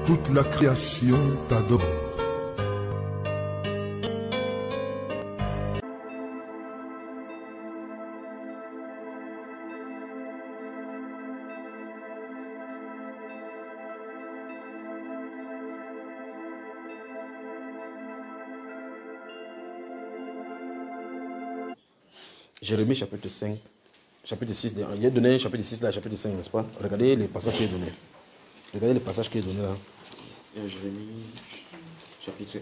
Toute la création t'adore. Jérémie chapitre 5, chapitre 6, il a donné chapitre 6 là, chapitre 5, n'est-ce pas? Regardez les passages qu'il a donné. Regardez les passages qu'il a donné là. Jérémie chapitre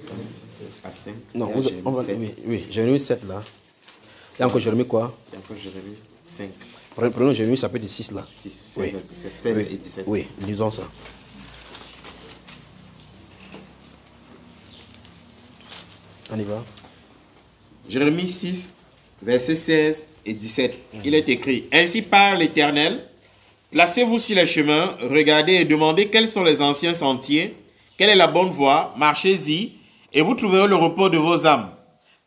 1 à 5. Non, on va, oui, Jérémie 7 là. Et encore Jérémie quoi? Et encore Jérémie 5. Prenons Jérémie chapitre 6 là. 6, 16 oui. à 17. 16 oui. et 17. Oui, lisons ça. On y va. Jérémie 6, versets 16 et 17. Il est écrit: Ainsi parle l'Éternel, placez-vous sur les chemins, regardez et demandez quels sont les anciens sentiers, quelle est la bonne voie, marchez-y, et vous trouverez le repos de vos âmes.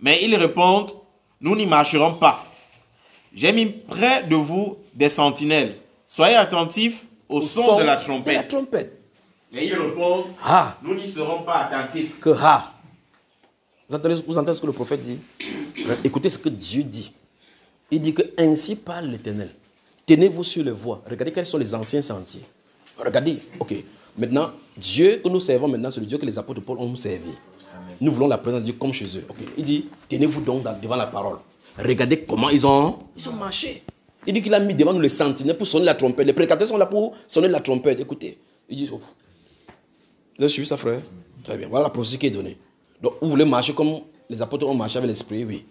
Mais ils répondent: nous n'y marcherons pas. J'ai mis près de vous des sentinelles. Soyez attentifs au son de la trompette. De la trompette. Mais ils répondent: Ah. nous n'y serons pas attentifs. Que ha. Vous entendez ce que le prophète dit? Écoutez ce que Dieu dit. Il dit que ainsi parle l'Éternel. Tenez-vous sur les voies. Regardez quels sont les anciens sentiers. Regardez. Ok. Maintenant, Dieu que nous servons maintenant, c'est le Dieu que les apôtres de Paul ont servi. Amen. Nous voulons la présence de Dieu comme chez eux. Okay. Il dit, tenez-vous donc devant la parole. Regardez comment ils ont marché. Il dit qu'il a mis devant nous les sentinelles pour sonner la trompette. Les prédicateurs sont là pour sonner la trompette. Écoutez. Il dit, oh. Vous avez suivi ça, frère? Très bien. Voilà la prophétie qui est donnée. Donc, vous voulez marcher comme les apôtres ont marché avec l'esprit? Oui.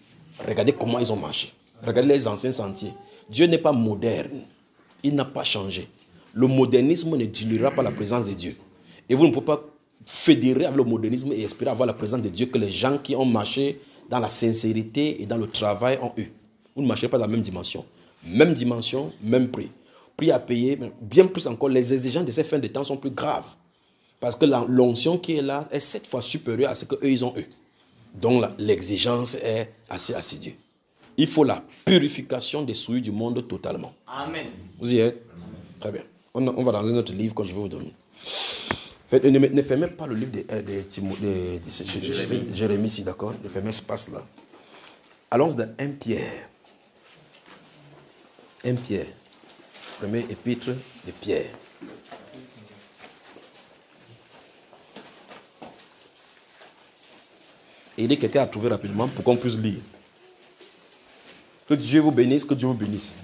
Regardez comment ils ont marché. Regardez les anciens sentiers. Dieu n'est pas moderne. Il n'a pas changé. Le modernisme ne diluera pas la présence de Dieu. Et vous ne pouvez pas fédérer avec le modernisme et espérer avoir la présence de Dieu que les gens qui ont marché dans la sincérité et dans le travail ont eu. Vous ne marcherez pas dans la même dimension. Même dimension, même prix. Prix à payer, bien plus encore, les exigences de ces fins de temps sont plus graves. Parce que l'onction qui est là est 7 fois supérieure à ce qu'eux ils ont eu. Donc l'exigence est assez assidue. Il faut la purification des souillures du monde totalement. Amen. Vous y êtes? Très bien. On va dans un autre livre que je vais vous donner. Ne fermez pas le livre de Jérémie ici, d'accord? Ne fermez ce passe-là. Allons dans 1 Pierre. 1 Pierre. Premier épître de Pierre. Et il est quelqu'un à trouver rapidement pour qu'on puisse lire. Que Dieu vous bénisse, que Dieu vous bénisse.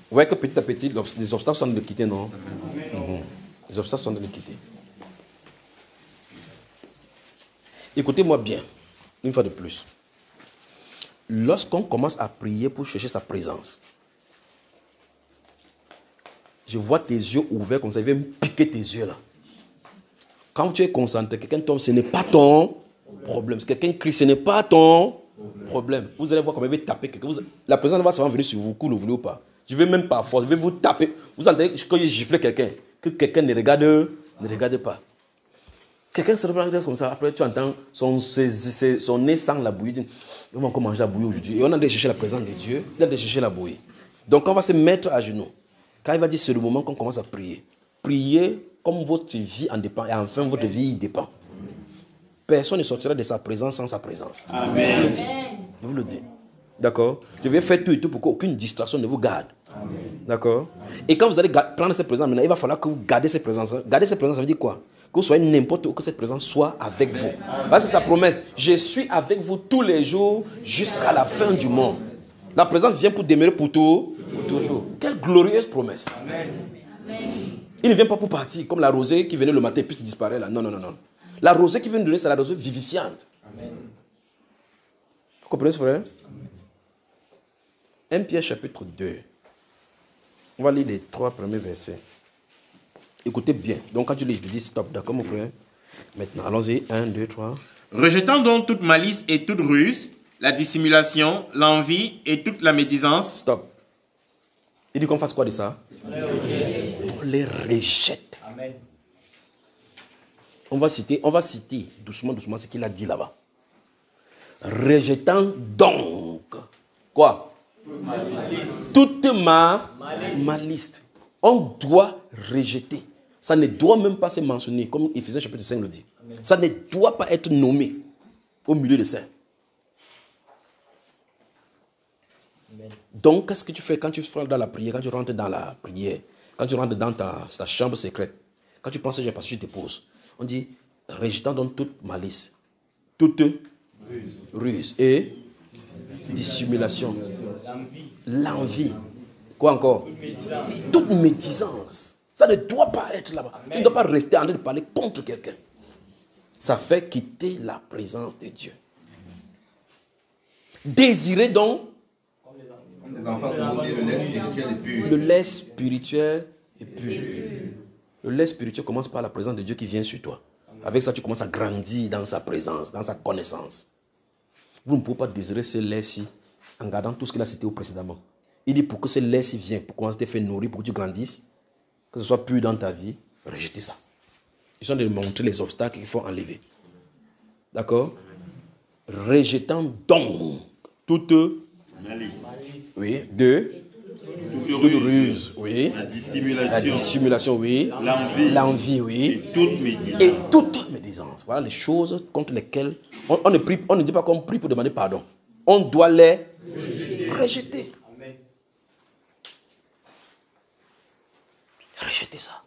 Vous voyez que petit à petit, les obstacles sont de le quitter, non? Les obstacles sont de le quitter. Écoutez-moi bien, une fois de plus. Lorsqu'on commence à prier pour chercher sa présence, je vois tes yeux ouverts comme ça, il vient me piquer tes yeux là. Quand tu es concentré, quelqu'un tombe, ce n'est pas ton problème. Si quelqu'un crie, ce n'est pas ton problème. Vous allez voir comment il va taper quelqu'un. La présence va souvent venir sur vous, que vous le voulez ou pas. Je vais même pas force, je vais vous taper. Vous entendez quand je gifle quelqu'un, que quelqu'un ne regarde pas. Quelqu'un se regarde comme ça, après tu entends son nez sent la bouillie. On va encore manger la bouillie aujourd'hui. Et on a de chercher la présence de Dieu, il a de chercher la bouillie. Donc on va se mettre à genoux. Quand il va dire c'est le moment qu'on commence à prier. Priez comme votre vie en dépend et enfin votre vie y dépend. Personne ne sortira de sa présence sans sa présence. Amen. Je vous le dis. D'accord? Je vais faire tout et tout pour qu'aucune distraction ne vous garde. D'accord? Et quand vous allez prendre cette présence, maintenant, il va falloir que vous gardez cette présence. Garder cette présence, ça veut dire quoi? Que vous soyez n'importe où, que cette présence soit avec vous. Parce que c'est sa promesse. Je suis avec vous tous les jours jusqu'à la fin du monde. La présence vient pour demeurer pour toujours. Quelle glorieuse promesse. Amen. Il ne vient pas pour partir, comme la rosée qui venait le matin et puis disparaît là. Non, non, non, non. La rosée qui vient de donner, c'est la rosée vivifiante. Amen. Vous comprenez ce frère? 1 Pierre chapitre 2. On va lire les 3 premiers versets. Écoutez bien. Donc quand tu lis, je dis stop. D'accord mon frère? Maintenant, allons-y. 1, 2, 3. Rejetant donc toute malice et toute ruse, la dissimulation, l'envie et toute la médisance. Stop. Il dit qu'on fasse quoi de ça? On les rejette. Amen. On va citer doucement ce qu'il a dit là-bas. Rejetant donc quoi? Toute ma malice. On doit rejeter. Ça ne doit même pas se mentionner, comme Éphésiens chapitre 5 le dit. Amen. Ça ne doit pas être nommé au milieu de ça. Donc, qu'est-ce que tu fais quand tu rentres dans la prière, quand tu rentres dans la prière, quand tu rentres dans ta chambre secrète, quand tu penses que parce que tu te poses, on dit, rejetant donc toute malice, toute ruse et dissimulation, l'envie, quoi encore? Toute médisance. Ça ne doit pas être là-bas. Tu ne dois pas rester en train de parler contre quelqu'un. Ça fait quitter la présence de Dieu. Désirez donc le lait spirituel est pur. Le lait spirituel commence par la présence de Dieu qui vient sur toi. Avec ça, tu commences à grandir dans sa présence, dans sa connaissance. Vous ne pouvez pas désirer ce lait-ci en gardant tout ce qu'il a cité précédemment. Il dit pour que ce lait-ci vienne, pour qu'on te fait nourrir, pour que tu grandisses, que ce soit pur dans ta vie, rejetez ça. Ils sont de montrer les obstacles qu'il faut enlever. D'accord? Rejetant donc toute malice. Oui. Toute ruse. Oui. La dissimulation, oui. L'envie, oui. Et toute médisance. Voilà les choses contre lesquelles on ne dit pas qu'on prie pour demander pardon. On doit les rejeter. Rejetez ça.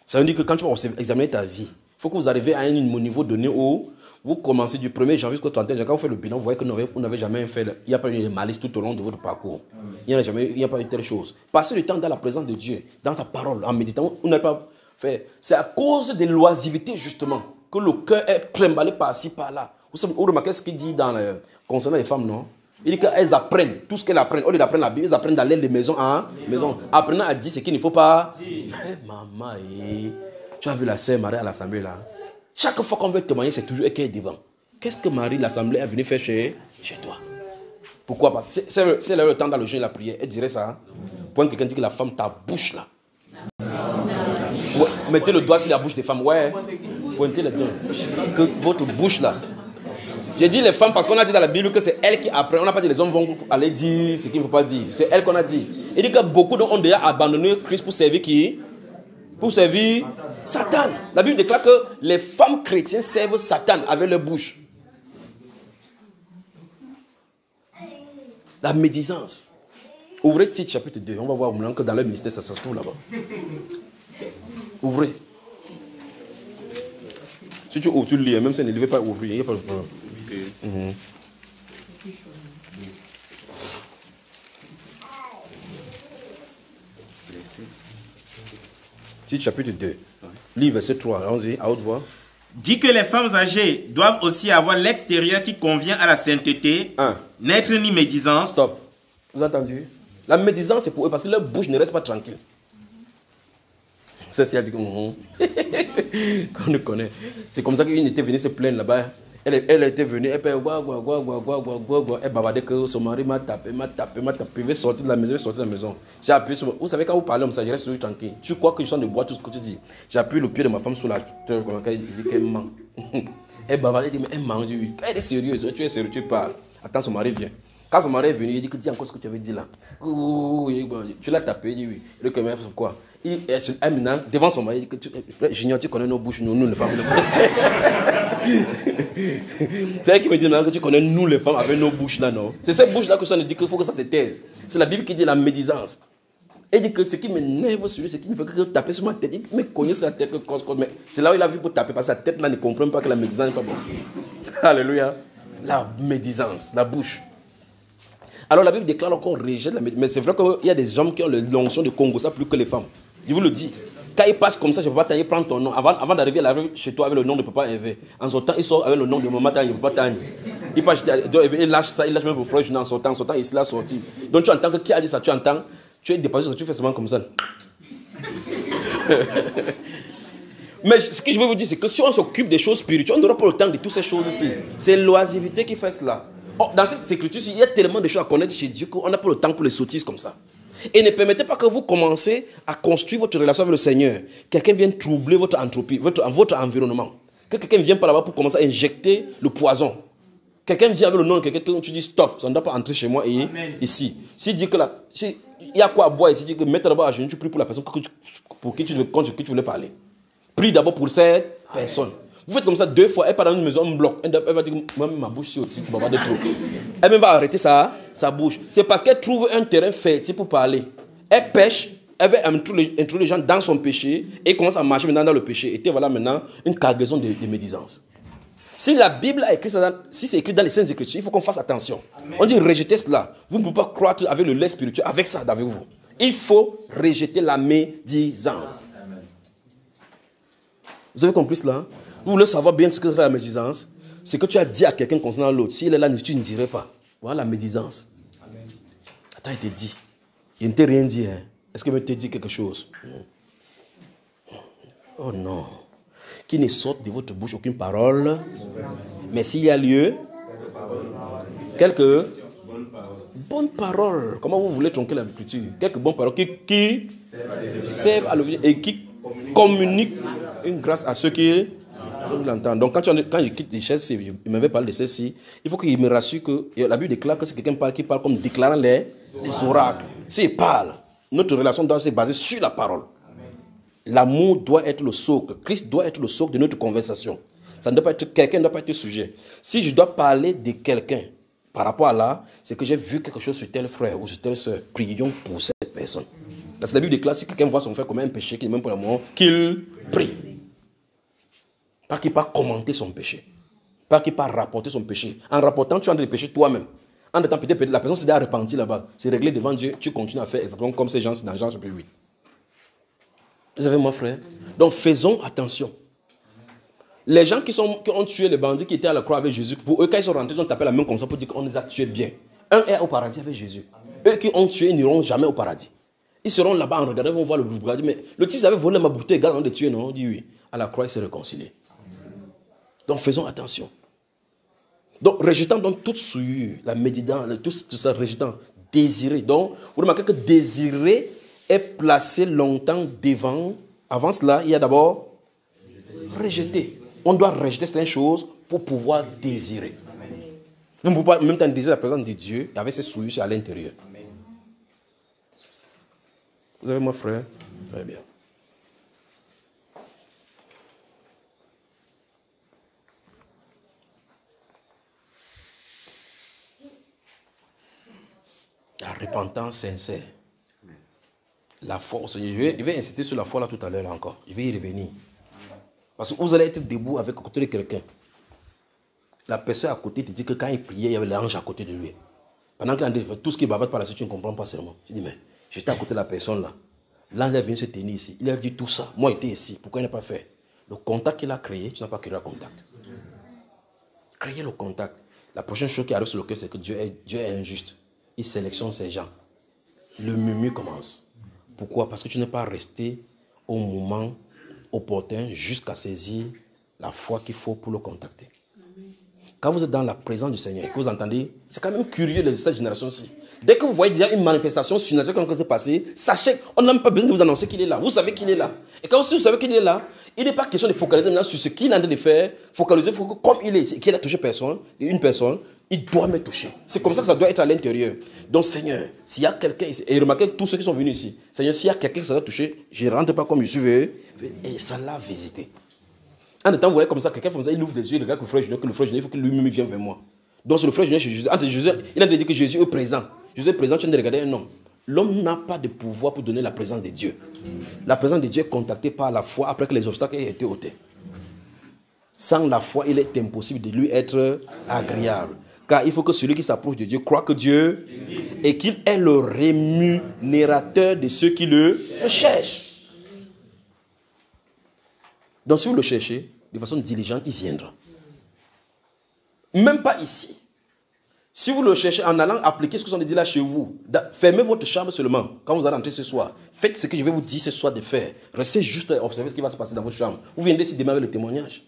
Ça veut dire que quand tu vas examiner ta vie, il faut que vous arriviez à un niveau donné où vous commencez du 1er janvier jusqu'au 31 janvier. Quand vous faites le bilan, vous voyez que vous n'avez jamais fait, il n'y a pas eu de malice tout au long de votre parcours. Il n'y a pas eu telle chose. Passez du temps dans la présence de Dieu, dans sa parole, en méditant. Vous n'avez pas fait. C'est à cause de l'oisiveté, justement, que le cœur est trimballé par-ci, par-là. Vous remarquez ce qu'il dit concernant les femmes, non? Il dit qu'elles apprennent tout ce qu'elles apprennent. Au lieu d'apprendre la Bible, elles apprennent d'aller de maison en maison. Apprenant à dire ce qu'il ne faut pas. Maman, tu as vu la sœur Marie à l'assemblée là? Chaque fois qu'on veut témoigner, c'est toujours qu'elle est devant. Qu'est-ce que Marie, l'assemblée, est venue faire chez toi? Pourquoi? Parce que c'est le temps dans le jeûne et la prière. Elle dirait ça. Pour quelqu'un dit que la femme, ta bouche là. Ouais, mettez le doigt sur la bouche des femmes. Ouais. Pointez les deux. Que votre bouche là. J'ai dit les femmes parce qu'on a dit dans la Bible que c'est elles qui apprennent. On n'a pas dit les hommes vont aller dire ce qu'il ne faut pas dire. C'est elles qu'on a dit. Il dit que beaucoup d'hommes ont déjà abandonné Christ pour servir qui? Pour servir Satan. La Bible déclare que les femmes chrétiennes servent Satan avec leur bouche. La médisance. Ouvrez Tite chapitre 2. On va voir que dans leur ministère, ça se trouve là-bas. Ouvrez. Si tu ouvres, tu lis. Même si ne devez pas ouvrir, il n'y a pas de problème. Okay. Tite chapitre 2. Livre verset 3. Allons-y, à haute voix. Dit que les femmes âgées doivent aussi avoir l'extérieur qui convient à la sainteté, n'être ni médisante. Stop. Vous avez entendu? La médisance, c'est pour eux parce que leur bouche ne reste pas tranquille. C'est ce qu'il a dit qu'on nous connaît. C'est comme ça qu'une était venue se plaindre là-bas. Elle était venue, elle bavardait que son mari m'a tapé. Il veut sortir de la maison, J'ai appuyé sur. Vous savez, quand vous parlez comme ça, je reste toujours tranquille. Tu crois que je suis de boire tout ce que tu dis. J'ai appuyé le pied de ma femme sur la. Il dit qu'elle ment. Elle bavardait, elle dit, mais elle ment. Elle est sérieuse, tu es sérieux, tu parles. Attends, son mari vient. Quand son mari est venu, il dit que dis encore ce que tu avais dit là. Tu l'as tapé, il dit oui. Le caméra, c'est quoi? Elle maintenant, devant son mari, il dit que j'ignore, tu connais nos bouches, nous les femmes. C'est elle qui me dit maintenant que tu connais nous les femmes avec nos bouches là, non? C'est cette bouche là que ça nous dit qu'il faut que ça se taise. C'est la Bible qui dit la médisance. Elle dit que ce qui m'énerve sur lui, c'est qu'il ne fait que taper sur ma tête. Il me cogne sur la tête, mais c'est là où il a vu pour taper, parce que sa tête là ne comprend pas que la médisance n'est pas bonne. Alléluia. La médisance, la bouche. Alors la Bible déclare qu'on rejette la médisance. Mais c'est vrai qu'il y a des gens qui ont l'onction de Congo, ça plus que les femmes. Je vous le dis. Quand il passe comme ça, je ne peux pas t'aller prendre ton nom. Avant d'arriver chez toi avec le nom de papa Hervé. En sortant, il sort avec le nom de maman Tani, papa Tani. Il passe, il lâche ça, il lâche même pour frère en sortant, il se l'a sorti. Donc tu entends que qui a dit ça, tu entends, tu es dépassé, tu fais seulement comme ça. Mais ce que je veux vous dire, c'est que si on s'occupe des choses spirituelles, on n'aura pas le temps de toutes ces choses-ci. C'est l'oisiveté qui fait cela. Oh, dans cette écriture, il y a tellement de choses à connaître chez Dieu qu'on n'a pas le temps pour les sottises comme ça. Et ne permettez pas que vous commencez à construire votre relation avec le Seigneur. Quelqu'un vienne troubler votre entropie, votre environnement. Que quelqu'un vienne par là-bas pour commencer à injecter le poison. Quelqu'un vient avec le nom de quelqu'un, tu dis stop, ça ne doit pas entrer chez moi et ici. S'il dit que il y a quoi à boire ici, il dit que mets d'abord à genoux, tu pries pour la personne pour qui tu voulais parler. Prie d'abord pour cette personne. Vous faites comme ça 2 fois, elle part dans une maison, on bloque. Elle va dire, moi ma bouche c'est aussi, tu vas avoir des trucs. Elle même va arrêter sa bouche. C'est parce qu'elle trouve un terrain fertile pour parler. Elle pêche, elle veut introduire les gens dans son péché et commence à marcher maintenant dans le péché. Et voilà maintenant une cargaison de médisance. Si la Bible a écrit ça, si c'est écrit dans les Saintes Écritures, il faut qu'on fasse attention. Amen. On dit rejeter cela. Vous ne pouvez pas croître avec le lait spirituel, avec ça, avec vous. Il faut rejeter la médisance. Amen. Vous avez compris cela? Vous voulez savoir bien ce que c'est la médisance? C'est que tu as dit à quelqu'un concernant l'autre. S'il est là, tu ne dirais pas. Voilà la médisance. Amen. Attends, il te dit. Il ne t'a rien dit. Hein? Est-ce qu'il t'a dit quelque chose? Oh non. Qui ne sorte de votre bouche aucune parole. Mais s'il y a lieu, quelques bonnes paroles. Comment vous voulez tronquer l'agriculture? Quelques bonnes paroles qui servent à l'objet et qui communiquent une grâce à ceux qui l'entendent. Donc quand je quitte les chaises, il m'avait parlé de celle-ci, il faut qu'il me rassure que la Bible déclare que c'est quelqu'un qui parle comme déclarant les oracles. S'il parle, notre relation doit se baser sur la parole. L'amour doit être le socle. Christ doit être le socle de notre conversation. Ça ne doit pas être, quelqu'un ne doit pas être sujet. Si je dois parler de quelqu'un par rapport à là, c'est que j'ai vu quelque chose sur tel frère ou sur telle soeur. Prions pour cette personne. Parce que la Bible déclare si quelqu'un voit son frère comme un péché, qu'il est même pour l'amour, qu'il prie. Pas qu'il part commenter son péché. Pas qu'il part rapporter son péché. En rapportant, tu as des péchés toi-même. En étant peut-être la personne s'est déjà repentie là-bas. C'est réglé devant Dieu. Tu continues à faire exactement comme ces gens dans Jean chapitre 8. Vous savez, mon frère? Donc, faisons attention. Les gens qui ont tué les bandits qui étaient à la croix avec Jésus, pour eux, quand ils sont rentrés, ils ont tapé la main comme ça pour dire qu'on les a tués bien. Un est au paradis avec Jésus. Eux qui ont tué, ils n'iront jamais au paradis. Ils seront là-bas en regardant, ils vont voir le paradis. Mais le type avait volé ma bouteille, gars, on les tué, non? On dit oui. À la croix, il s'est réconcilié. Donc, faisons attention. Donc, rejetant donc toute souillure, la médisance, tout ça, rejetant, désirer. Donc, vous remarquez que désirer est placé longtemps devant. Avant cela, il y a d'abord rejeter. On doit rejeter certaines choses pour pouvoir désirer. Vous ne pouvez pas en même temps désirer la présence de Dieu avec ses souillures à l'intérieur. Vous avez mon frère? Très bien. La repentance sincère. La foi au Seigneur. Je vais insister sur la foi là tout à l'heure encore. Je vais y revenir. Parce que vous allez être debout avec à côté de quelqu'un. La personne à côté te dit que quand il priait, il y avait l'ange à côté de lui. Pendant qu'il a dit tout ce qui bavette par la suite, tu ne comprends pas seulement. Je dis, mais j'étais à côté de la personne là. L'ange est venu se tenir ici. Il a dit tout ça. Moi, j'étais ici. Pourquoi il n'a pas fait? Le contact qu'il a créé, tu n'as pas créé le contact. Créer le contact. La prochaine chose qui arrive sur le cœur, c'est que Dieu est injuste. Il sélectionne ses gens. Le murmure commence. Pourquoi? Parce que tu n'es pas resté au moment opportun jusqu'à saisir la foi qu'il faut pour le contacter. Quand vous êtes dans la présence du Seigneur et que vous entendez, c'est quand même curieux de cette génération-ci. Dès que vous voyez déjà une manifestation surnaturelle comme ça s'est passé, sachez qu'on n'a même pas besoin de vous annoncer qu'il est là. Vous savez qu'il est là. Et quand vous savez qu'il est là, il n'est pas question de focaliser maintenant sur ce qu'il est en train de faire. Focaliser, comme il est, qu'il a touché une personne, il doit me toucher. C'est comme ça que ça doit être à l'intérieur. Donc Seigneur, s'il y a quelqu'un ici, et remarquez tous ceux qui sont venus ici, Seigneur, s'il y a quelqu'un qui ça doit toucher, je ne rentre pas comme je suis venu, et ça l'a visité. En étant, vous voyez comme ça, quelqu'un comme ça, il ouvre les yeux, il regarde que le frère Junior, il faut que lui-même vienne vers moi. Donc c'est le frère Junior chez Jésus. Il a dit que Jésus est présent. Jésus est présent, tu viens de regarder un homme. L'homme n'a pas de pouvoir pour donner la présence de Dieu. La présence de Dieu est contactée par la foi après que les obstacles aient été ôtés. Sans la foi, il est impossible de lui être agréable. Car il faut que celui qui s'approche de Dieu croit que Dieu existe et qu'il est le rémunérateur de ceux qui le cherchent. Donc si vous le cherchez, de façon diligente, il viendra. Même pas ici. Si vous le cherchez en allant appliquer ce que sont dit là chez vous, fermez votre chambre seulement quand vous allez rentrer ce soir. Faites ce que je vais vous dire ce soir de faire. Restez juste à observer ce qui va se passer dans votre chambre. Vous viendrez ici demain avec le témoignage.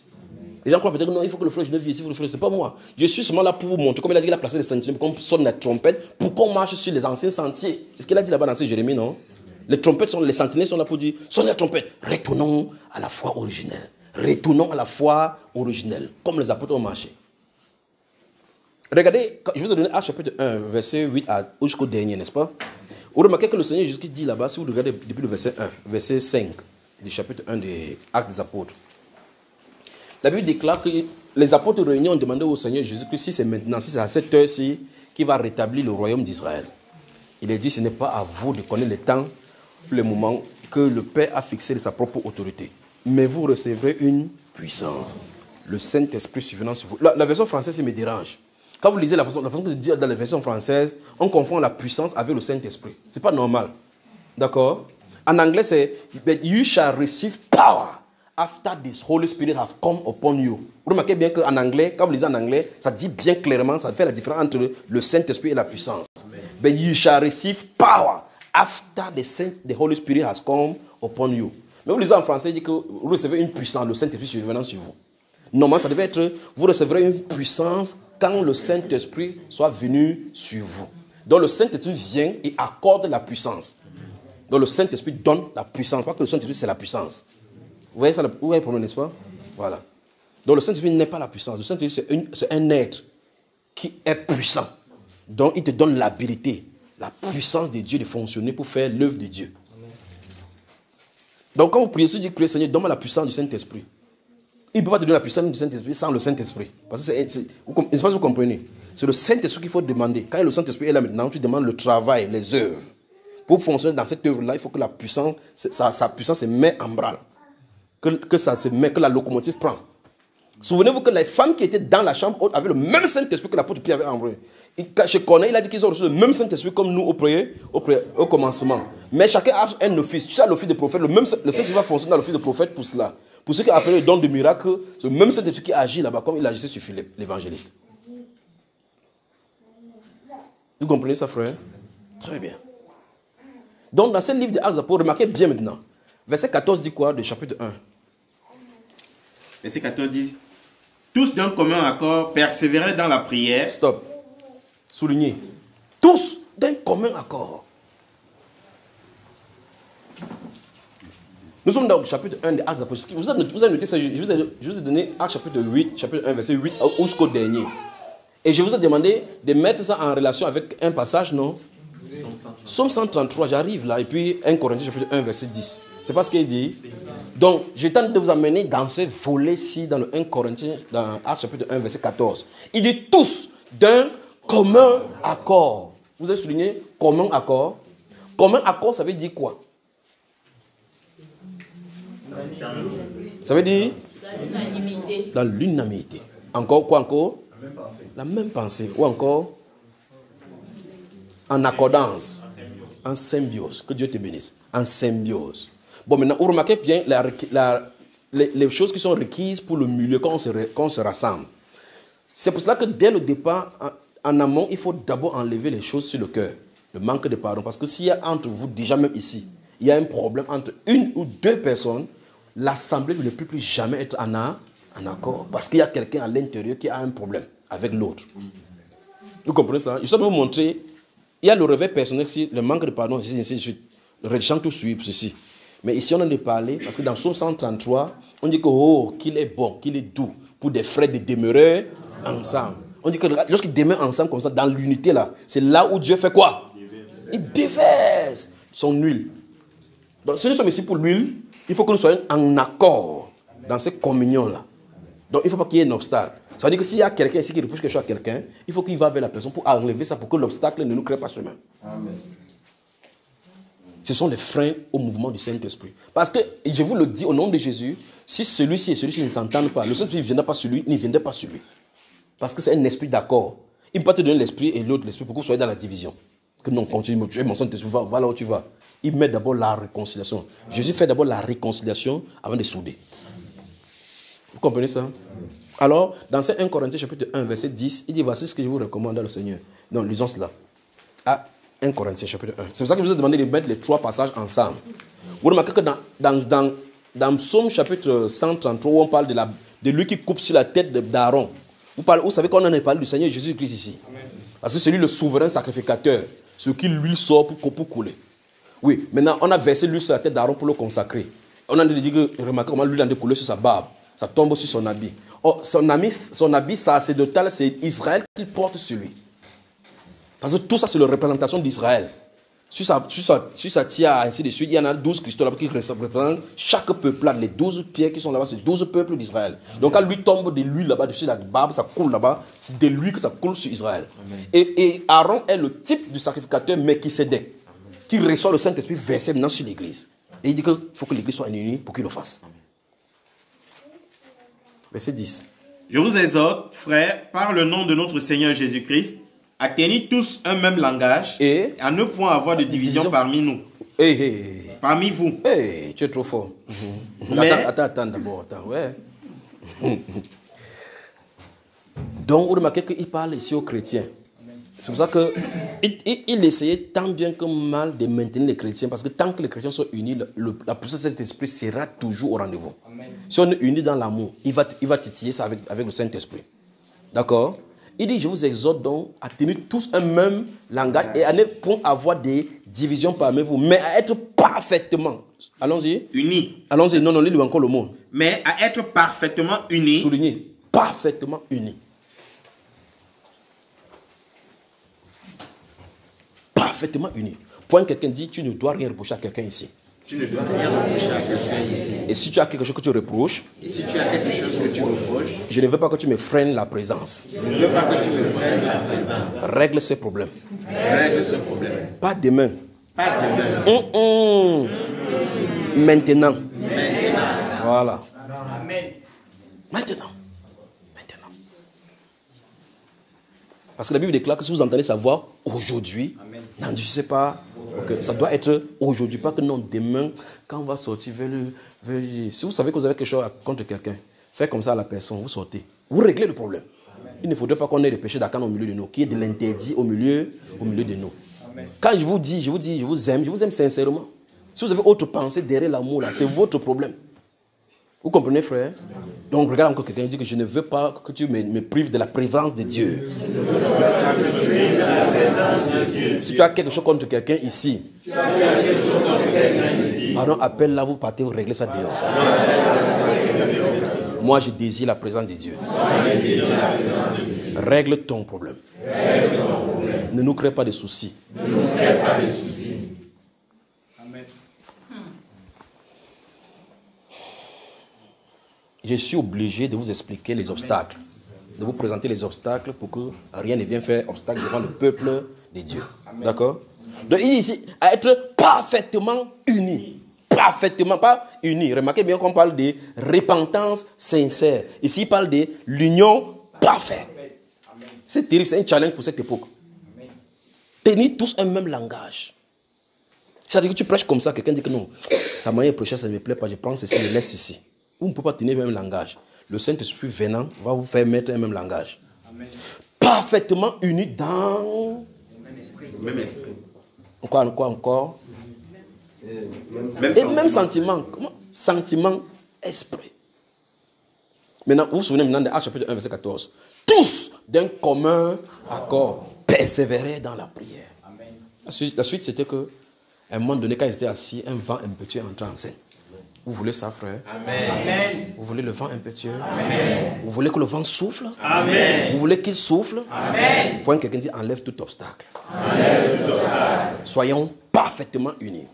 Les gens croient peut-être que non, il faut que le frère Genève vienne ici, ce n'est pas moi. Je suis seulement là pour vous montrer, comme il a dit qu'il a placé les sentiers, pour qu'on sonne la trompette, pour qu'on marche sur les anciens sentiers. C'est ce qu'il a dit là-bas dans ce Jérémie, non? Les trompettes les sentinelles sont là pour dire, sonnez la trompette. Retournons à la foi originelle. Retournons à la foi originelle, comme les apôtres ont marché. Regardez, je vous ai donné Actes chapitre 1, verset 8 jusqu'au dernier, n'est-ce pas? Vous remarquez que le Seigneur Jésus-Christ dit là-bas, si vous regardez depuis le verset 1, verset 5 du chapitre 1 des Actes des Apôtres, la Bible déclare que les apôtres réunis ont demandé au Seigneur Jésus-Christ si c'est maintenant, si c'est à cette heure-ci qu'il va rétablir le royaume d'Israël. Il a dit, ce n'est pas à vous de connaître le temps, le moment que le Père a fixé de sa propre autorité. Mais vous recevrez une puissance. Le Saint-Esprit survenant sur vous. La version française, ça me dérange. Quand vous lisez la façon de dire dans la version française, on confond la puissance avec le Saint-Esprit. Ce n'est pas normal. D'accord? En anglais, c'est « You shall receive power after this Holy Spirit have come upon you ». Vous remarquez bien qu'en anglais, quand vous lisez en anglais, ça dit bien clairement, ça fait la différence entre le Saint-Esprit et la puissance. « But you shall receive power after the Holy Spirit has come upon you ». Mais vous lisez en français, il dit que vous recevez une puissance, le Saint-Esprit survenant sur vous. Normalement, ça devait être, vous recevrez une puissance quand le Saint-Esprit soit venu sur vous. Donc le Saint-Esprit vient et accorde la puissance. Donc le Saint-Esprit donne la puissance. Parce que le Saint-Esprit, c'est la puissance. Vous voyez ça, vous voyez le problème, n'est-ce pas? Voilà. Donc le Saint-Esprit n'est pas la puissance. Le Saint-Esprit, c'est un être qui est puissant. Donc il te donne l'habilité, la puissance de Dieu de fonctionner pour faire l'œuvre de Dieu. Donc quand vous priez, si vous dites, Seigneur, donne-moi la puissance du Saint-Esprit. Il ne peut pas te donner la puissance du Saint-Esprit sans le Saint-Esprit. Parce que vous comprenez. C'est le Saint-Esprit qu'il faut demander. Quand le Saint-Esprit est là maintenant, tu demandes le travail, les œuvres. Pour fonctionner dans cette œuvre-là, il faut que la puissance, sa puissance se met en branle. Que ça se met, que la locomotive prend. Souvenez-vous que les femmes qui étaient dans la chambre haute avaient le même Saint-Esprit que l'apôtre Pierre avait envoyé. Je connais, il a dit qu'ils ont reçu le même Saint-Esprit comme nous au commencement. Mais chacun a un office. Tu sais, l'office de prophète, le Saint-Esprit va fonctionner dans l'office de prophète pour cela. Pour ceux qui appellent le don de miracle, c'est le même Saint-Esprit qui agit là-bas comme il agissait sur Philippe, l'évangéliste. Vous comprenez ça, frère? Très bien. Donc, dans ce livre des Actes des Apôtres, remarquez bien maintenant. Verset 14 dit quoi de chapitre 1? Verset 14 dit, tous d'un commun accord persévéraient dans la prière. Stop. Soulignez. Tous d'un commun accord. Nous sommes dans le chapitre 1 des Actes des Apôtres. Vous avez noté ça, je vous ai donné Actes chapitre 8, chapitre 1, verset 8 jusqu'au dernier. Et je vous ai demandé de mettre ça en relation avec un passage, non? Somme 133, j'arrive là, et puis 1 Corinthiens chapitre 1, verset 10. C'est pas ce qu'il dit. Donc, je tente de vous amener dans ce volet-ci, dans le 1 Corinthiens, dans Actes chapitre 1, verset 14. Il dit tous d'un commun accord. Vous avez souligné commun accord. Commun accord, ça veut dire quoi? Ça veut dire dans l'unanimité. Encore quoi encore? La même pensée. Ou encore en accordance. En symbiose. Que Dieu te bénisse. En symbiose. Bon, maintenant, vous remarquez bien les choses qui sont requises pour le milieu quand on se rassemble. C'est pour cela que dès le départ, en amont, il faut d'abord enlever les choses sur le cœur. Le manque de pardon. Parce que s'il y a entre vous, déjà même ici, il y a un problème entre une ou deux personnes, l'assemblée ne peut plus jamais être en accord. Parce qu'il y a quelqu'un à l'intérieur qui a un problème avec l'autre. Vous comprenez ça? Je vais vous montrer. Il y a le réveil personnel, le manque de pardon, ainsi de suite. Le rédigeant tout suivre, ceci. Mais ici, on en a parlé, parce que dans Somme 133, on dit que, oh, qu'il est bon, qu'il est doux, pour des frères de demeurer ensemble. On dit que lorsqu'ils demeurent ensemble comme ça, dans l'unité là, c'est là où Dieu fait quoi? Il déverse son huile. Donc, si nous sommes ici pour l'huile, il faut que nous soyons en accord dans cette communion-là. Donc, il ne faut pas qu'il y ait un obstacle. Ça veut dire que s'il y a quelqu'un ici qui reproche quelque chose à quelqu'un, il faut qu'il va vers la personne pour enlever ça, pour que l'obstacle ne nous crée pas chemin. Amen. Ce sont les freins au mouvement du Saint-Esprit. Parce que, je vous le dis au nom de Jésus, si celui-ci et celui-ci ne s'entendent pas, le Saint-Esprit ne viendra pas sur lui, il ne viendra pas sur lui. Parce que c'est un esprit d'accord. Il ne peut pas te donner l'esprit et l'autre l'esprit pour que vous soyez dans la division. Que non, continue, tu es mon Saint-Esprit, va là où tu vas. Il met d'abord la réconciliation. Jésus fait d'abord la réconciliation avant de souder. Vous comprenez ça? Alors, dans ce 1 Corinthiens chapitre 1, verset 10, il dit, voici ce que je vous recommande à le Seigneur. Non, lisons cela. À 1 Corinthiens chapitre 1. C'est pour ça que je vous ai demandé de mettre les trois passages ensemble. Vous remarquez que dans Psaume chapitre 133, où on parle de lui qui coupe sur la tête d'Aaron. Vous savez qu'on en a parlé du Seigneur Jésus-Christ ici. Amen. Parce que c'est lui le souverain sacrificateur, ce qui lui sort pour couler. Oui, maintenant on a versé l'huile sur la tête d'Aaron pour le consacrer. On a dit que, remarquez comment l'huile a découlé sur sa barbe. Ça tombe sur son habit. Oh, son habit sacerdotal, c'est Israël qu'il porte sur lui. Parce que tout ça, c'est la représentation d'Israël. Sur sa tire, ainsi de suite, il y en a 12 cristaux là qui représentent chaque peuple là. Les 12 pierres qui sont là-bas, c'est 12 peuples d'Israël. Donc quand lui tombe de l'huile là-bas, dessus la barbe, ça coule là-bas, c'est de lui que ça coule sur Israël. Et Aaron est le type du sacrificateur Melchisédek, qui reçoit le Saint-Esprit versé maintenant sur l'église. Et il dit qu'il faut que l'église soit unie pour qu'il le fasse. Verset 10. Je vous exhorte, frères, par le nom de notre Seigneur Jésus-Christ, à tenir tous un même langage et à ne point avoir de division parmi nous. Parmi vous. Tu es trop fort. Mais, attends d'abord. Ouais. Donc, vous remarquez qu'il parle ici aux chrétiens. C'est pour ça qu'il essayait tant bien que mal de maintenir les chrétiens, parce que tant que les chrétiens sont unis, la puissance de Saint-Esprit sera toujours au rendez-vous. Si on est unis dans l'amour, il va titiller ça avec le Saint-Esprit. D'accord? Il dit, je vous exhorte donc à tenir tous un même langage et à ne point avoir des divisions parmi vous, mais à être parfaitement, allons-y. Unis. Allons-y, non, lis encore le mot. Mais à être parfaitement unis. Souligné, parfaitement unis. Parfaitement unis. Point quelqu'un dit, tu ne dois rien reprocher à quelqu'un ici. Tu ne dois rien reprocher à quelqu'un ici. Et si tu as quelque chose que tu reproches, je ne veux pas que tu me freines la présence. Règle ce problème. Pas demain. Maintenant. Voilà. Maintenant. Parce que la Bible déclare que si vous entendez sa voix aujourd'hui, non, je ne sais pas, okay, ça doit être aujourd'hui, pas que non, demain, quand on va sortir vers le... Si vous savez que vous avez quelque chose contre quelqu'un, faites comme ça à la personne, vous sortez. Vous réglez le problème. Il ne faudrait pas qu'on ait des péchés d'Akan au milieu de nous, qu'il y ait de l'interdit au milieu de nous. Quand je vous aime sincèrement. Si vous avez autre pensée derrière l'amour, là, c'est votre problème. Vous comprenez, frère? Donc, regarde encore quelqu'un dit que je ne veux pas que tu me prives de la présence de Dieu. Si tu as quelque chose contre quelqu'un ici, pardon, appelle-la, vous partez, vous réglez ça dehors. Moi, je désire la présence de Dieu. Règle ton problème. Ne nous crée pas de soucis. Je suis obligé de vous expliquer les obstacles, de vous présenter les obstacles pour que rien ne vienne faire obstacle devant le peuple de Dieu. D'accord? Donc il dit ici à être parfaitement unis. Parfaitement, pas unis. Remarquez bien qu'on parle de repentance sincère. Ici il parle de l'union parfaite. C'est terrible, c'est un challenge pour cette époque. Tenir tous un même langage. C'est-à-dire que tu prêches comme ça, quelqu'un dit que non, sa manière de prêcher, ça ne me plaît pas, je prends ceci, je laisse ceci. Vous ne pouvez pas tenir le même langage. Le Saint-Esprit venant va vous faire mettre un même langage. Amen. Parfaitement unis dans... Le même esprit. Encore même sentiment. Comment? Sentiment, esprit. Maintenant, vous vous souvenez maintenant de Actes chapitre 1, verset 14. Tous d'un commun accord persévéraient dans la prière. Amen. La suite, c'était que à un moment donné, quand ils étaient assis, un vent impétueux entrait en scène. Vous voulez ça, frère? Amen. Vous voulez le vent impétueux? Amen. Vous voulez que le vent souffle? Amen. Vous voulez qu'il souffle? Amen. Point quelqu'un dit, enlève tout obstacle. Soyons parfaitement unis.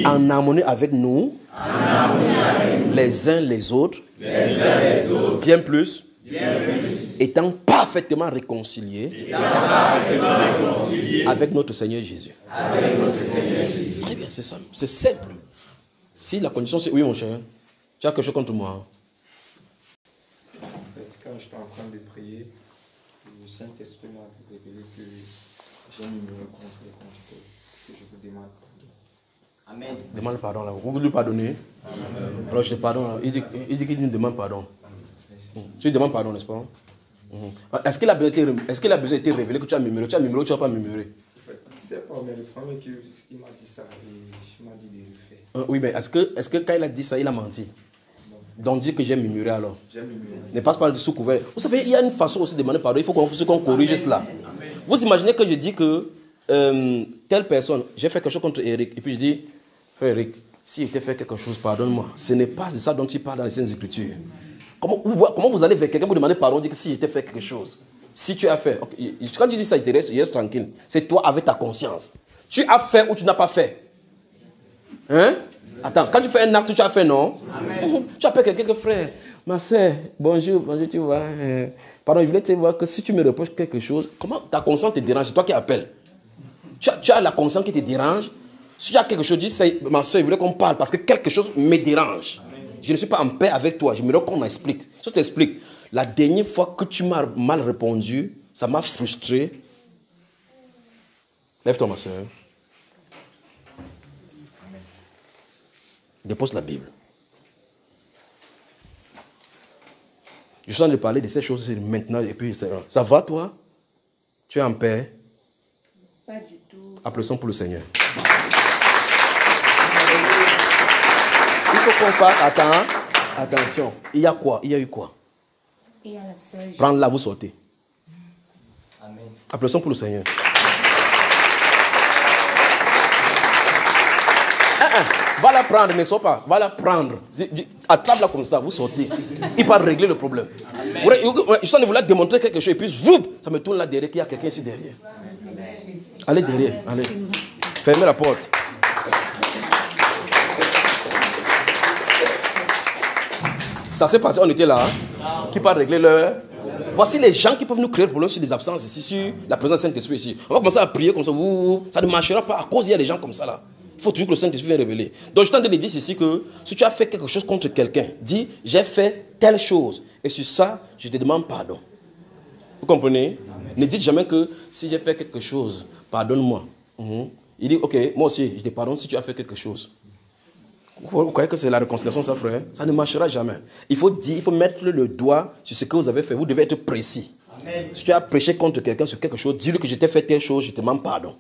En harmonie avec nous, les uns les autres, bien plus, étant parfaitement réconciliés avec notre Seigneur Jésus. Très bien, c'est ça. C'est simple. Si la condition c'est oui, mon cher, tu as quelque chose contre moi. En fait, quand j'étais en train de prier, le Saint-Esprit m'a révélé que j'ai un numéro contre le compte que je vous demande pardon. Amen. Demande pardon là. Vous voulez lui pardonner? Amen. Alors je te pardonne. Il dit qu'il nous demande pardon. Tu lui demandes pardon, n'est-ce pas? Est-ce qu'il a besoin d'être révélé que tu as murmuré? Tu as murmuré ou tu n'as pas murmuré? Je ne sais pas, mais le premier qui m'a dit ça, il m'a dit de le faire. Oui, mais est-ce que quand il a dit ça, il a menti? Donc dis que j'ai murmuré alors. J'ai murmuré. Ne passe pas sous couvert. Vous savez, il y a une façon aussi de demander pardon. Il faut qu'on corrige cela. Amen. Vous imaginez que je dis que telle personne, j'ai fait quelque chose contre Eric, et puis je dis, frère Eric, si je t'ai fait quelque chose, pardonne-moi. Ce n'est pas de ça dont tu parles dans les Saintes Écritures. Comment vous allez vers quelqu'un pour demander pardon, dire que si je t'ai fait quelque chose, si tu as fait, okay, quand tu dis ça, il te reste tranquille. C'est toi avec ta conscience. Tu as fait ou tu n'as pas fait. Hein? Attends, quand tu fais un acte, tu as fait, non? Amen. Tu appelles quelqu'un, frère, ma soeur, bonjour, tu vois. Pardon, je voulais te voir que si tu me reproches quelque chose, comment ta conscience te dérange? C'est toi qui appelles. Tu as la conscience qui te dérange. Si tu as quelque chose, dis, ma soeur, je voulais qu'on parle parce que quelque chose me dérange. Amen. Je ne suis pas en paix avec toi. Je me qu'on m'explique. Je t'explique. La dernière fois que tu m'as mal répondu, ça m'a frustré. Lève-toi, ma soeur. Dépose la Bible. Je suis en train de parler de ces choses maintenant et puis ça va toi? Tu es en paix? Pas du tout. Applaudissons pour le Seigneur. Il faut qu'on fasse attention. Il y a quoi? Il y a eu quoi? Il y a la sœur. Prends-la, vous sortez. Amen. Applaudissons pour le Seigneur. Va la prendre, ne sors pas. Va la prendre. Attrape-la comme ça, vous sortez. Il va régler le problème. Je suis en train de vous démontrer quelque chose et puis ça me tourne là derrière qu'il y a quelqu'un ici derrière. Allez derrière, allez. Fermez la porte. Ça s'est passé, on était là. Qui peut régler leur... Voici les gens qui peuvent nous créer le problème sur les absences ici, sur la présence du Saint-Esprit ici. On va commencer à prier comme ça. Ça ne marchera pas à cause il y a des gens comme ça là. Il faut toujours que le Saint-Esprit vienne révéler. Donc je t'entends de dire ici que si tu as fait quelque chose contre quelqu'un, dis j'ai fait telle chose. Et sur ça, je te demande pardon. Vous comprenez? Amen. Ne dites jamais que si j'ai fait quelque chose, pardonne-moi. Il dit ok, moi aussi, je te pardonne si tu as fait quelque chose. Vous croyez que c'est la réconciliation, ça, frère? Ça ne marchera jamais. Il faut mettre le doigt sur ce que vous avez fait. Vous devez être précis. Amen. Si tu as prêché contre quelqu'un sur quelque chose, dis-lui que je t'ai fait telle chose, je te demande pardon.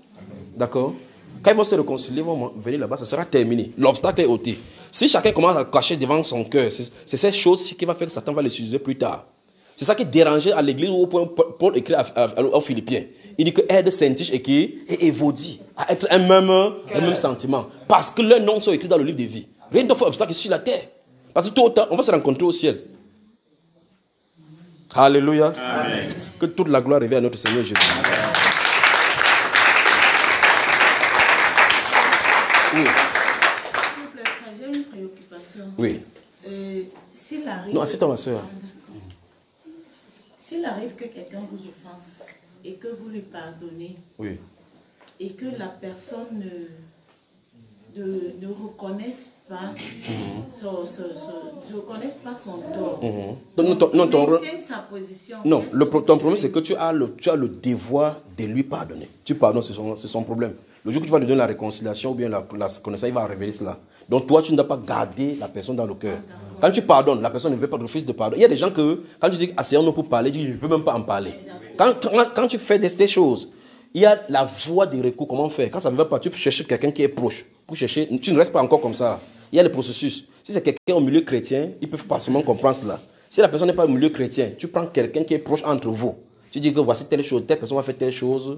D'accord? Quand ils vont se réconcilier, ils vont venir là-bas, ça sera terminé. L'obstacle est ôté. Si chacun commence à cacher devant son cœur, c'est cette chose qui va faire que Satan va l'utiliser plus tard. C'est ça qui dérangeait à l'église où Paul écrit aux Philippiens. Il dit que aide Saint-Tige et Évodie à être un même sentiment. Parce que leurs noms sont écrits dans le livre de vie. Rien ne doit faire obstacle sur la terre. Parce que tôt ou tard, on va se rencontrer au ciel. Alléluia. Amen. Que toute la gloire revienne à notre Seigneur Jésus. Oui. J'ai une préoccupation. Oui. S'il arrive... Non, assieds-toi, ma soeur. S'il arrive que quelqu'un vous offense et que vous lui pardonnez, oui, et que la personne ne reconnaisse pas, son tort, sa position. Non, ton problème c'est que tu as le devoir de lui pardonner. Tu pardonnes, c'est son problème. Le jour que tu vas lui donner la réconciliation ou bien la connaissance, il va révéler cela. Donc toi, tu ne dois pas garder la personne dans le cœur. Quand tu pardonnes, la personne ne veut pas de refus de pardon. Il y a des gens que, quand tu dis asseyons-nous pour parler, tu dis je ne veux même pas en parler. Quand tu fais des choses, il y a la voie des recours, comment faire. Quand ça ne va pas, tu peux chercher quelqu'un qui est proche. Tu ne restes pas encore comme ça. Il y a le processus. Si c'est quelqu'un au milieu chrétien, ils peuvent facilement comprendre cela. Si la personne n'est pas au milieu chrétien, tu prends quelqu'un qui est proche entre vous. Tu dis que voici telle chose, telle personne va faire telle chose.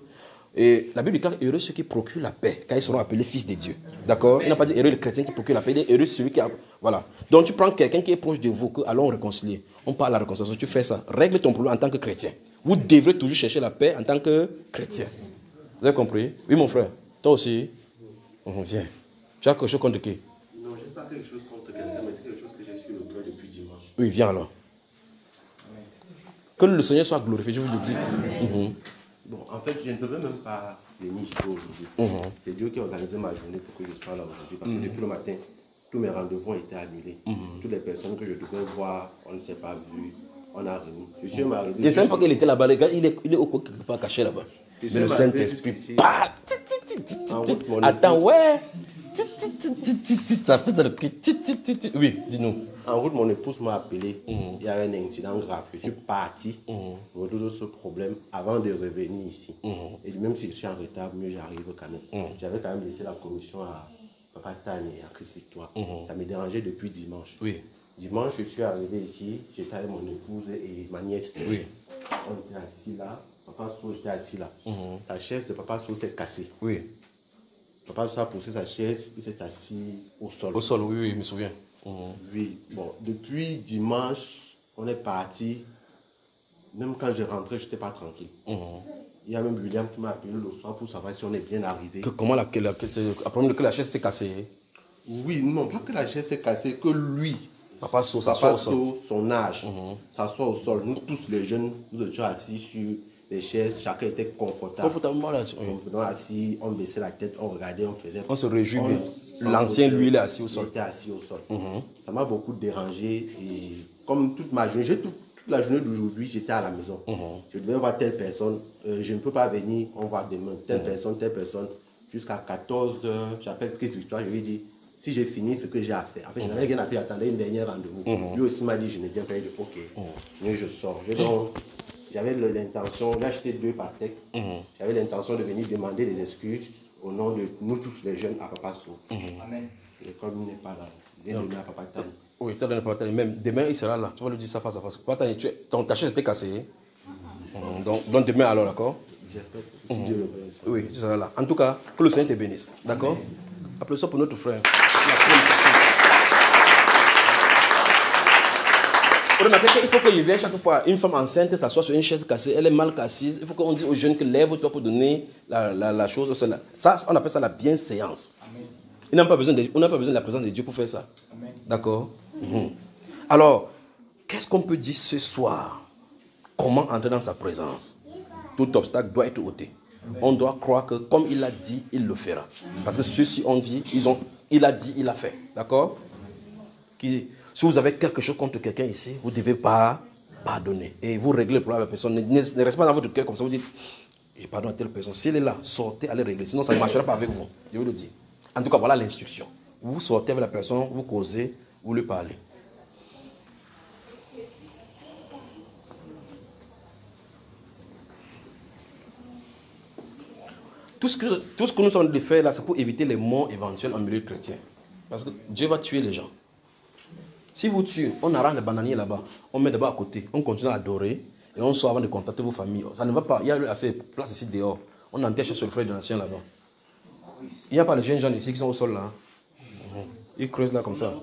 Et la Bible dit heureux ceux qui procurent la paix, quand ils seront appelés fils de Dieu. D'accord? Il n'a pas dit heureux le chrétien qui procure la paix, il dit heureux celui qui a... Voilà. Donc tu prends quelqu'un qui est proche de vous, que allons réconcilier. On parle de la réconciliation, tu fais ça. Règle ton problème en tant que chrétien. Vous devrez toujours chercher la paix en tant que chrétien. Vous avez compris? Oui, mon frère. Toi aussi? Viens. Tu as quelque chose contre qui? Non, je n'ai pas quelque chose contre quelqu'un, mais c'est quelque chose que j'ai sur le cœur depuis dimanche. Oui, viens alors. Que le Seigneur soit glorifié, je vous le dis. Bon, en fait, je ne peux même pas venir ici aujourd'hui. C'est Dieu qui a organisé ma journée pour que je sois là aujourd'hui. Parce que depuis le matin, tous mes rendez-vous ont été annulés. Toutes les personnes que je devais voir, on ne s'est pas vu. On a remis. Je suis arrivé. Il ne sait même pas qu'il était là-bas. Il est au quelque part caché là-bas. Mais le Saint-Esprit parle. Attends, ouais. Ça fait le cri. Oui, dis-nous. En route, mon épouse m'a appelé. Il y a un incident grave. Je suis parti résoudre ce problème avant de revenir ici. Et même si je suis en retard, mieux j'arrive quand même. J'avais quand même laissé la commission à Papa Tane et à Christ Victoire. Ça me dérangeait depuis dimanche. Oui. Dimanche, je suis arrivé ici. J'étais avec mon épouse et ma nièce. Oui. On était assis là. Papa Sou était assis là. La chaise de Papa Sou s'est cassée. Oui. Papa a poussé sa chaise, il s'est assis au sol. Au sol, oui, je me souviens. Oui, bon, depuis dimanche, on est parti. Même quand je rentrais, je n'étais pas tranquille. Il y a même William qui m'a appelé le soir pour savoir si on est bien arrivé. Comment après que la chaise s'est cassée? Oui, non, pas que la chaise s'est cassée, que lui, Papa s'assoit au sol. son âge, s'assoit au sol. Nous tous les jeunes, nous étions assis sur les chaises, chacun était confortable. Confortablement là. On était assis, on baissait la tête, on regardait, on faisait. On se réjouit. L'ancien, lui, il est assis au sol. Il était assis au sol. Ça m'a beaucoup dérangé et comme toute ma journée, toute la journée d'aujourd'hui, j'étais à la maison. Je devais voir telle personne, je ne peux pas venir, on voit demain, telle personne, jusqu'à 14h, j'appelle Chris Victoire, je lui dis, si j'ai fini ce que j'ai à faire. En fait, je n'avais rien à faire, j'attendais une dernière rendez-vous. Lui aussi m'a dit, je n'ai bien fait, ok, mais je sors. J'avais l'intention, là j'étais 2 pastèques, j'avais l'intention de venir demander des excuses au nom de nous tous les jeunes à Papa Sow. Amen. L'école n'est pas là, il vient donner à Papa Tani. Oui, tu as donné à Papa Tani, même demain il sera là, tu vas lui dire ça face à face. Papa Tani, ta chaise était cassée, donc demain alors, d'accord? J'espère que Dieu le bénisse. Oui, tu seras là. En tout cas, que le Seigneur te bénisse, d'accord? Applaudissons pour notre frère. Vous remarquez qu'il faut qu'il vienne chaque fois, une femme enceinte s'assoit sur une chaise cassée, elle est mal assise. Il faut qu'on dise aux jeunes que lève-toi pour donner la chose. Ça, on appelle ça la bienséance. On n'a pas besoin de la présence de Dieu pour faire ça. D'accord? Alors, qu'est-ce qu'on peut dire ce soir? Comment entrer dans sa présence? Tout obstacle doit être ôté. On doit croire que comme il a dit, il le fera. Parce que ceux-ci ont dit, il a dit, il a fait. D'accord? Si vous avez quelque chose contre quelqu'un ici, vous ne devez pas pardonner. Et vous réglez le problème avec la personne. Ne restez pas dans votre cœur comme ça. Vous dites, je pardonne à telle personne. Si elle est là, sortez, allez régler. Sinon, ça ne marchera pas avec vous. Je vous le dis. En tout cas, voilà l'instruction. Vous sortez avec la personne, vous causez, vous lui parlez. Tout ce que nous sommes de faire là, c'est pour éviter les morts éventuels en milieu chrétien. Parce que Dieu va tuer les gens. Si vous tuez, on arrange les bananiers là-bas, on met d'abord à côté, on continue à adorer et on sort avant de contacter vos familles. Ça ne va pas, il y a assez de place ici dehors. On enterre chez le frère de l'ancien là-bas. Il n'y a pas de jeunes gens ici qui sont au sol là. Ils creusent là comme ça.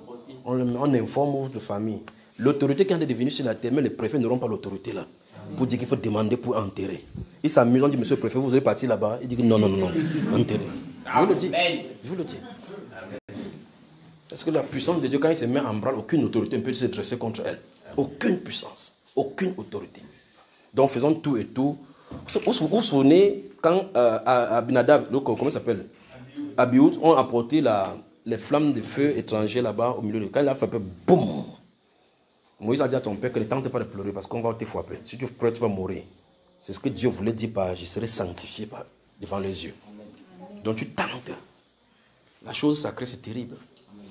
On informe votre famille. L'autorité qui est devenue sur la terre, mais les préfets n'auront pas l'autorité là. Pour dire qu'il faut demander pour enterrer. Ils s'amusent, on dit, monsieur le préfet, vous allez partir là-bas. Il dit que non, enterrer. Je vous le dis. Je vous le dis. Parce que la puissance de Dieu, quand il se met en branle, aucune autorité ne peut se dresser contre elle. Aucune puissance, aucune autorité. Donc faisons tout et tout. Vous vous souvenez quand Abinadab, comment il s'appelle, Abioud, ont apporté les flammes de feu étrangers là-bas au milieu de... Quand il a fait un peu, boum. Moïse a dit à ton père que ne tente pas de pleurer parce qu'on va te frapper. Si tu pleures, tu vas mourir. C'est ce que Dieu voulait dire par je serai sanctifié devant les yeux. Donc tu tentes. La chose sacrée, c'est terrible.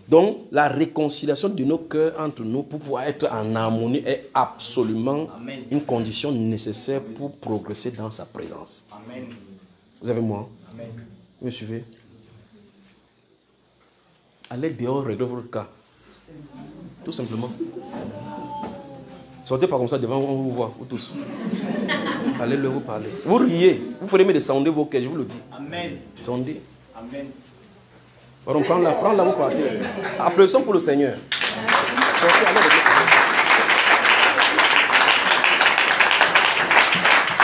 Donc la réconciliation de nos cœurs entre nous pour pouvoir être en harmonie est absolument une condition nécessaire pour progresser dans sa présence. Amen. Vous avez moi? Amen. Vous me suivez? Allez dehors, réglez votre cas. Tout simplement. Sortez pas comme ça devant, on vous voit, vous tous. Allez leur vous parler. Vous riez, vous ferez mieux de sonder vos cœurs, je vous le dis. Amen. Sondez. Amen. Alors, prends-la, vous partez. Applaudissons pour le Seigneur. Sortez, allez,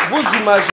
vous imaginez.